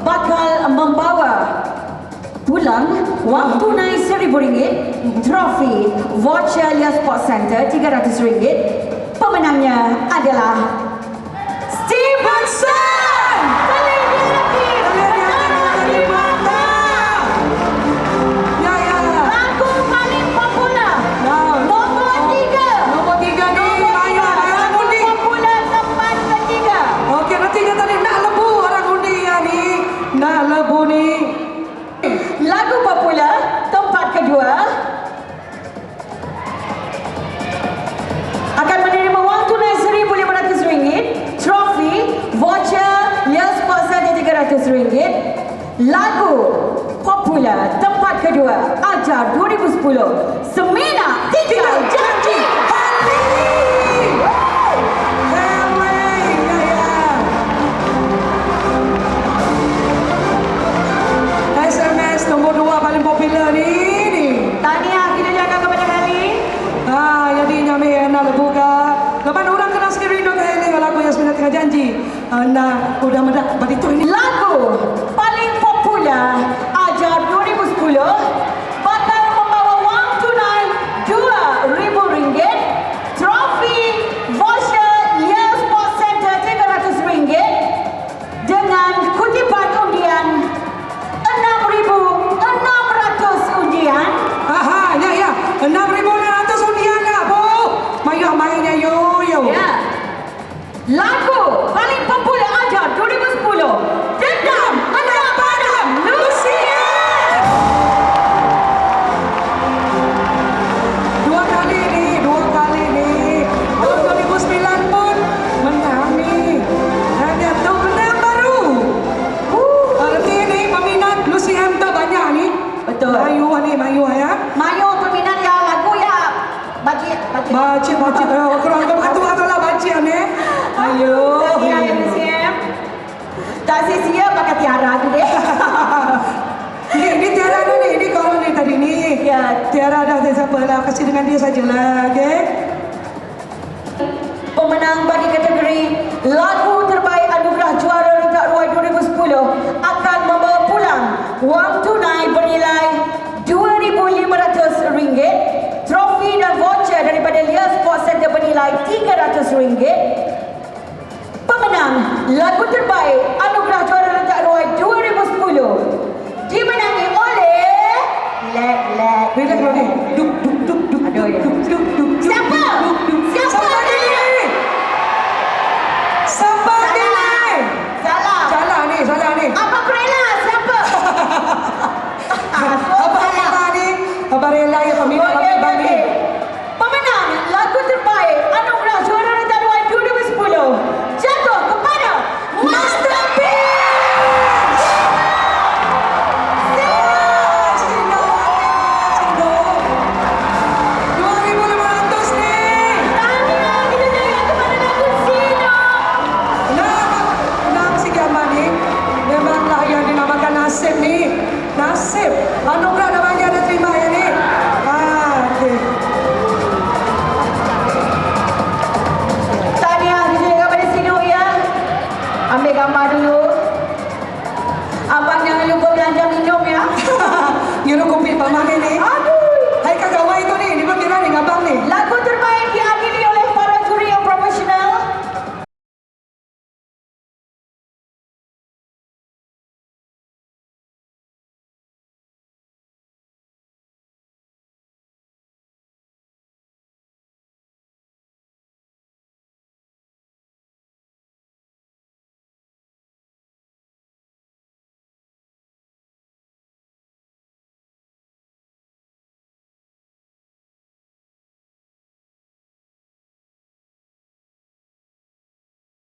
bakal membawa pulang wang tunai RM1,000, trofi voucher Lia Sports Center RM300. Pemenangnya adalah Stevenson. Lagu popular tempat kedua akan menerima wang tunai RM1,500, trofi voucher Lia Sports Center RM300. Lagu popular tempat kedua Ajar 2010, Semina Tinggal Janji. Nombor 2 paling popular ni. Tahniah kita jaga kepada Heli. Jadi nyamik nak buka. Lepas orang kena sekali dong Heli lagu yang sebenarnya tengah janji. Nak udah mendak begitu ini. Lagu paling popular Ajar 2010 bakal membawa wang tunai RM2,000, trofi voucher Lia Sports Center RM300 dengan kutipan undian RM6,600 undian. Ya. 6,600 undian dah, Bu. Mainnya yo. Ya. Lagu paling popular Ajar 2010, Dendam Anak Padam Lucia. Dua kali ni. Tahun 2009 pun menang ni. Dan dia tahu menang baru. Arti ni peminat Lucy M tu banyak ni. Betul. Mayu ya. Mayu peminat ya lagu ya. Baca. Kurang ketua lah baca ni. Ayo. Tak sia-sia pakai tiara tu deh. Ini tiara dah ni. Ini kalau ni tadi ni. Ya. Tiara dah siapa lah. Kasih dengan dia sajalah. Okay. Pemenang bagi kategori lagu terbaik anugerah juara Rentak Roy 2010 akan membawa pulang wang tunai bernilai RM2,500, trofi dan voucher daripada Lia Sports Center bernilai RM300. Pemenang lagu terbaik anugerah juara Rentak Roy 2010 dimenangi oleh Relax dulu ni. Duk. Siapa? Siapa ni? Salah ni. Apa Prela? Siapa? Abang Rela ya peminat bagi. Pemenang lagu terbaik anugerah juara Rentak Roy 2010 jatuh kepada Masterpiece. Nasib. Anugerah dah banyak dah terima ya ni. Okay. Tahniah kita kepada Sino ya. Ambil gambar dulu. Abang jangan lupa belanja minum ya. You nak kopi paman ni. Aduh. Hai kagawai tu ni. Dia kira ni abang ni.